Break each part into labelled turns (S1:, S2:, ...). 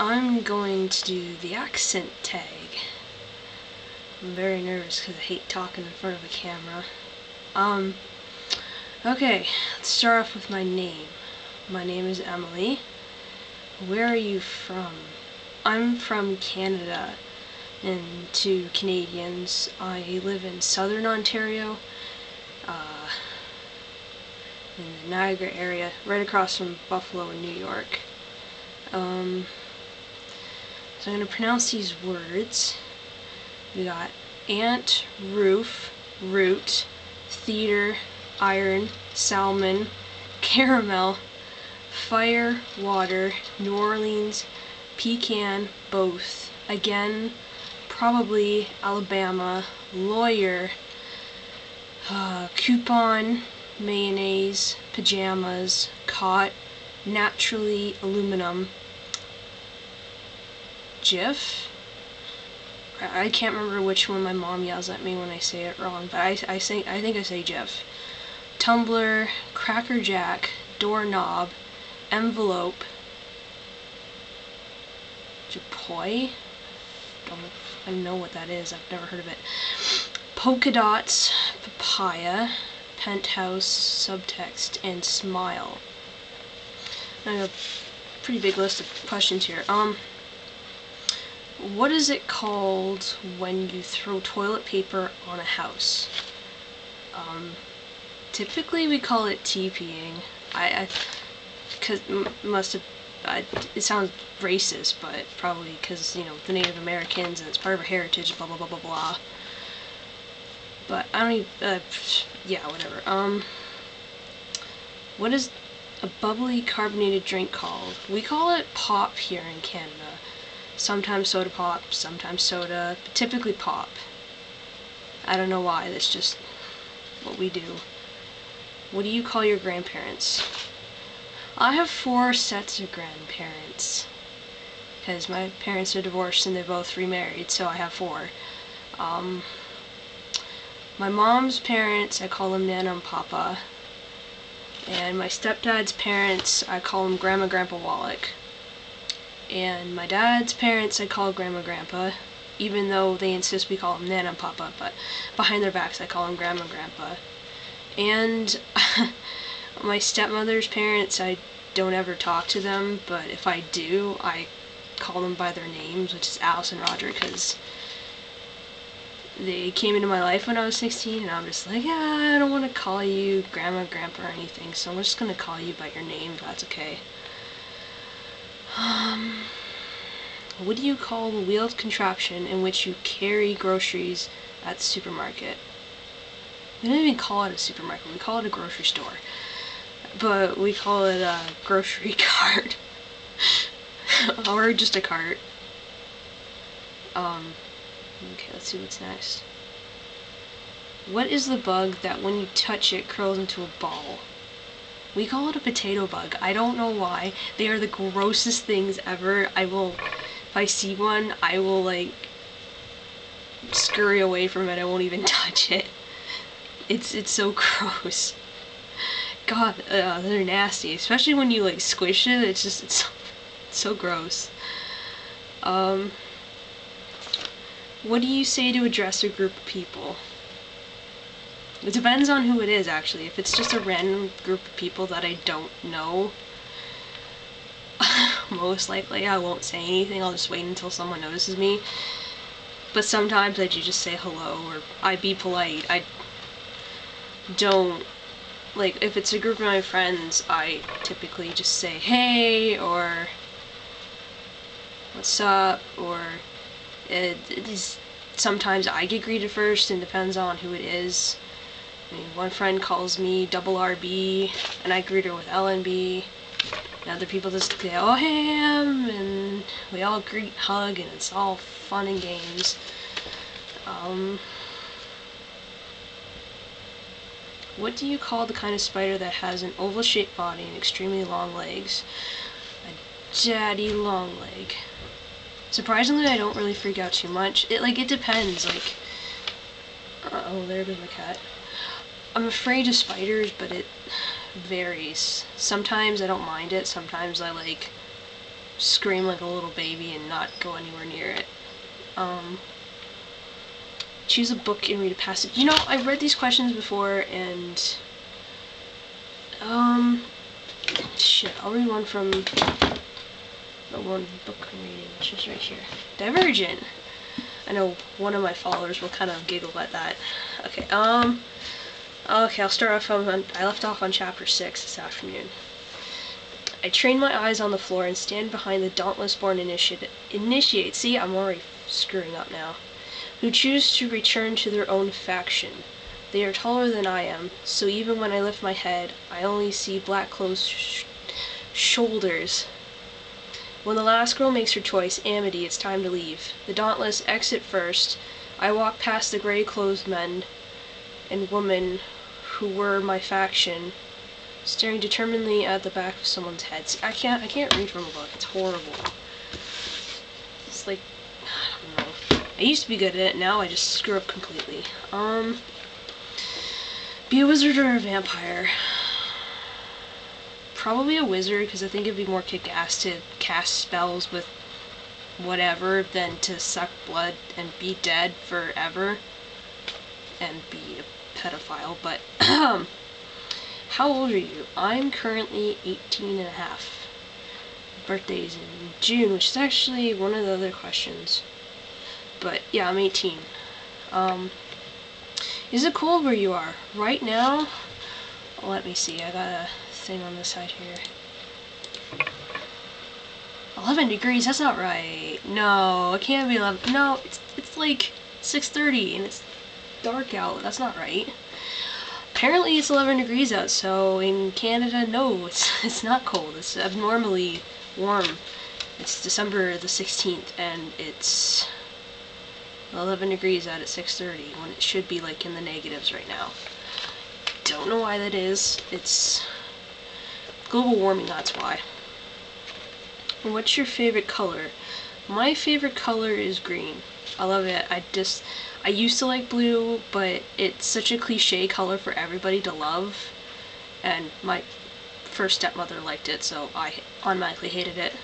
S1: I'm going to do the accent tag. I'm very nervous because I hate talking in front of a camera. Okay, let's start off with my name. My name is Emily. Where are you from? I'm from Canada, and to Canadians, I live in southern Ontario, in the Niagara area, right across from Buffalo in New York. So I'm going to pronounce these words. We got ant, roof, root, theater, iron, salmon, caramel, fire, water, New Orleans, pecan, both, again, probably, Alabama, lawyer, coupon, mayonnaise, pajamas, cot, naturally, aluminum, Jif. I can't remember which one my mom yells at me when I say it wrong, but I think I say Jif. Tumblr, Cracker Jack, doorknob, envelope, Japoi? I don't know what that is. I've never heard of it. Polka dots, papaya, penthouse, subtext, and smile. I have a pretty big list of questions here. What is it called when you throw toilet paper on a house? Typically we call it TPing. It sounds racist, but probably because, you know, the Native Americans and it's part of our heritage, blah blah blah blah blah. But I don't even, yeah, whatever. What is a bubbly carbonated drink called? We call it pop here in Canada. Sometimes soda pop, sometimes soda, but typically pop. I don't know why, that's just what we do. What do you call your grandparents? I have 4 sets of grandparents, because my parents are divorced and they're both remarried, so I have 4. My mom's parents, I call them Nana and Papa, and my stepdad's parents, I call them Grandma Grandpa Wallach. And my dad's parents I call Grandma Grandpa, even though they insist we call them Nana and Papa, but behind their backs I call them Grandma Grandpa. And my stepmother's parents, I don't ever talk to them, but if I do, I call them by their names, which is Alice and Roger, because they came into my life when I was 16, and I'm just like, yeah, I don't want to call you Grandma, Grandpa, or anything, so I'm just going to call you by your name, if that's okay. What do you call the wheeled contraption in which you carry groceries at the supermarket? We don't even call it a supermarket, we call it a grocery store. But we call it a grocery cart. Or just a cart. Okay, let's see what's next. What is the bug that when you touch it curls into a ball? We call it a potato bug. I don't know why. They are the grossest things ever. If I see one, I will like scurry away from it. I won't even touch it. It's so gross. God, they're nasty. Especially when you like squish it. It's so gross. What do you say to address a group of people? It depends on who it is, actually. If it's just a random group of people that I don't know, most likely I won't say anything. I'll just wait until someone notices me. But sometimes I do just say hello, or I be polite. I don't, like, if it's a group of my friends, I typically just say hey, or what's up, or it is, sometimes I get greeted first, and depends on who it is. I mean, one friend calls me Double RB, and I greet her with LNB. And other people just say, oh hey Em, and we all greet, hug, and it's all fun and games. What do you call the kind of spider that has an oval-shaped body and extremely long legs? A daddy long leg. Surprisingly, I don't really freak out too much. It depends, like... oh, there goes my cat. I'm afraid of spiders, but it varies. Sometimes I don't mind it, sometimes I, like, scream like a little baby and not go anywhere near it. Choose a book and read a passage. You know, I've read these questions before, and shit, I'll read one from the one book I'm reading, which is right here. Divergent. I know one of my followers will kind of giggle at that. Okay, okay, I'll start off I left off on chapter 6 this afternoon. I train my eyes on the floor and stand behind the dauntless-born initiate. See, I'm already screwing up now. Who choose to return to their own faction. They are taller than I am, so even when I lift my head, I only see black closed shoulders. When the last girl makes her choice, Amity, it's time to leave. The dauntless exit first. I walk past the gray-clothed men and women who were my faction, staring determinedly at the back of someone's head. See, I can't read from a book. It's horrible. It's like, I don't know. I used to be good at it, now I just screw up completely. Be a wizard or a vampire? Probably a wizard, because I think it'd be more kick-ass to cast spells with whatever than to suck blood and be dead forever and be a pedophile. But how old are you? I'm currently 18 and a half. Birthday's in June, which is actually one of the other questions. But yeah, I'm 18. Is it cold where you are? Right now, let me see, I got a thing on the side here. 11 degrees, that's not right. No, it can't be 11. No, it's like 6:30 and it's dark out. That's not right. Apparently it's 11 degrees out, so in Canada, no, it's not cold. It's abnormally warm. It's December the 16th and it's 11 degrees out at 6:30 when it should be like in the negatives right now. Don't know why that is. It's global warming, that's why. What's your favorite color? My favorite color is green. I love it. I used to like blue, but it's such a cliche color for everybody to love, and my first stepmother liked it, so I automatically hated it.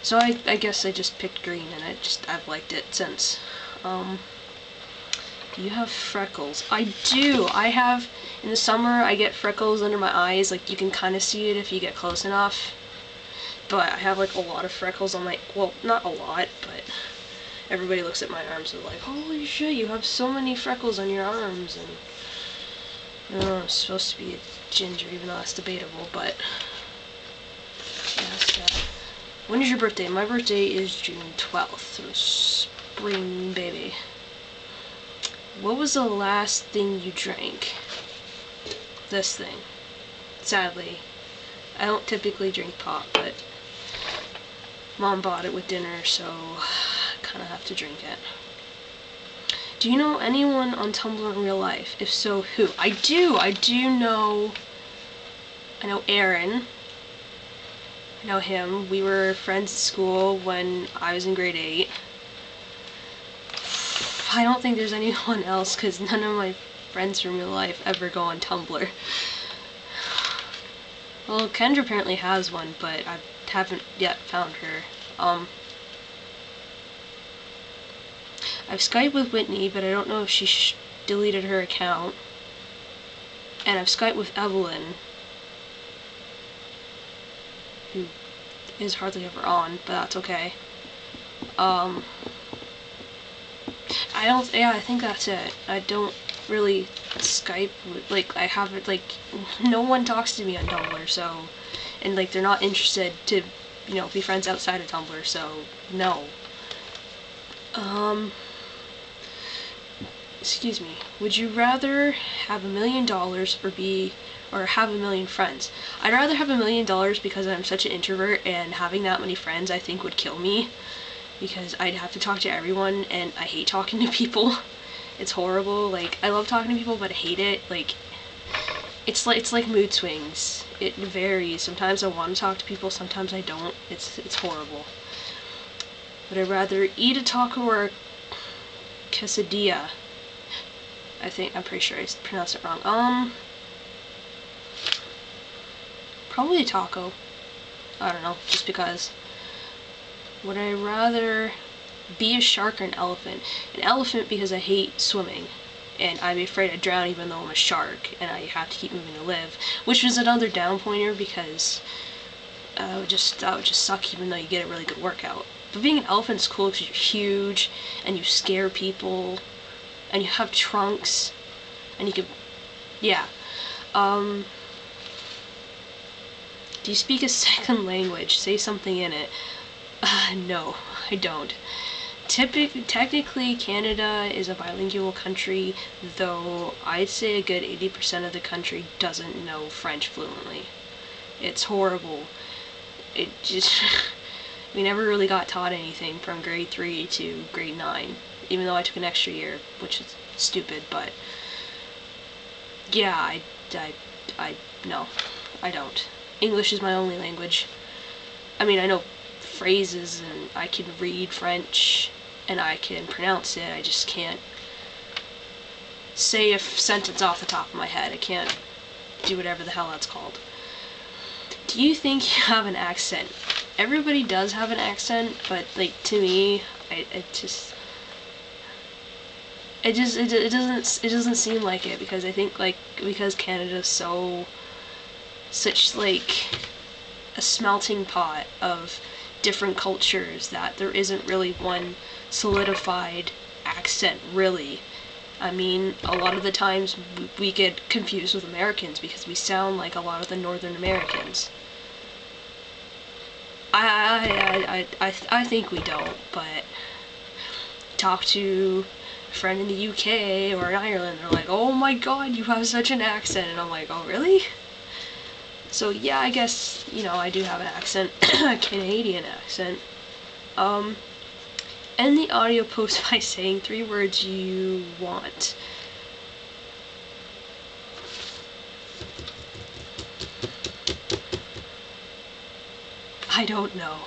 S1: So I guess I just picked green, and I've liked it since. Do you have freckles? I do. I have, in the summer, I get freckles under my eyes. Like, you can kind of see it if you get close enough. But I have, like, a lot of freckles on my, well, not a lot, but everybody looks at my arms and they're like, holy shit, you have so many freckles on your arms. And I'm supposed to be a ginger, even though that's debatable, but yes, when is your birthday? My birthday is June 12th, so spring baby. What was the last thing you drank? This thing. Sadly. I don't typically drink pop, but Mom bought it with dinner, so I kind of have to drink it. Do you know anyone on Tumblr in real life? If so, who? I do know, I know Aaron. I know him. We were friends at school when I was in grade 8. I don't think there's anyone else, because none of my friends from real life ever go on Tumblr. Well, Kendra apparently has one, but I haven't yet found her. I've Skyped with Whitney, but I don't know if she deleted her account. And I've Skyped with Evelyn, who is hardly ever on, but that's okay. I think that's it. I don't really Skype with, like, I haven't, like, no one talks to me on Tumblr, so, and, like, they're not interested to, you know, be friends outside of Tumblr, so, no. Excuse me. Would you rather have $1 million or have 1 million friends? I'd rather have $1 million because I'm such an introvert, and having that many friends I think would kill me, because I'd have to talk to everyone, and I hate talking to people. It's horrible. Like, I love talking to people, but I hate it. Like, it's like mood swings. It varies. Sometimes I want to talk to people, sometimes I don't. It's horrible. Would I rather eat a taco or a quesadilla? I'm pretty sure I pronounced it wrong. Probably a taco. I don't know, just because. Would I rather be a shark or an elephant? An elephant because I hate swimming, and I'd be afraid I'd drown even though I'm a shark, and I have to keep moving to live, which was another down pointer because that would just suck even though you get a really good workout. But being an elephant's cool because you're huge, and you scare people, and you have trunks, and you can, yeah. Do you speak a second language? Say something in it. No, I don't. Technically, Canada is a bilingual country, though I'd say a good 80% of the country doesn't know French fluently. It's horrible. It just... we never really got taught anything from grade 3 to grade 9, even though I took an extra year, which is stupid, but... yeah, no, I don't. English is my only language. I mean, I know phrases, and I can read French, and I can pronounce it, I just can't say a sentence off the top of my head. I can't do whatever the hell that's called. Do you think you have an accent? Everybody does have an accent, but, like, to me, it doesn't seem like it, because I think, like, because Canada's such, like, a smelting pot of different cultures that there isn't really one solidified accent, really. I mean, a lot of the times we get confused with Americans because we sound like a lot of the Northern Americans. I think we don't, but talk to a friend in the UK or in Ireland, they're like, oh my god, you have such an accent, and I'm like, oh really? So yeah, I guess, you know, I do have an accent, a Canadian accent. End the audio post by saying 3 words you want. I don't know.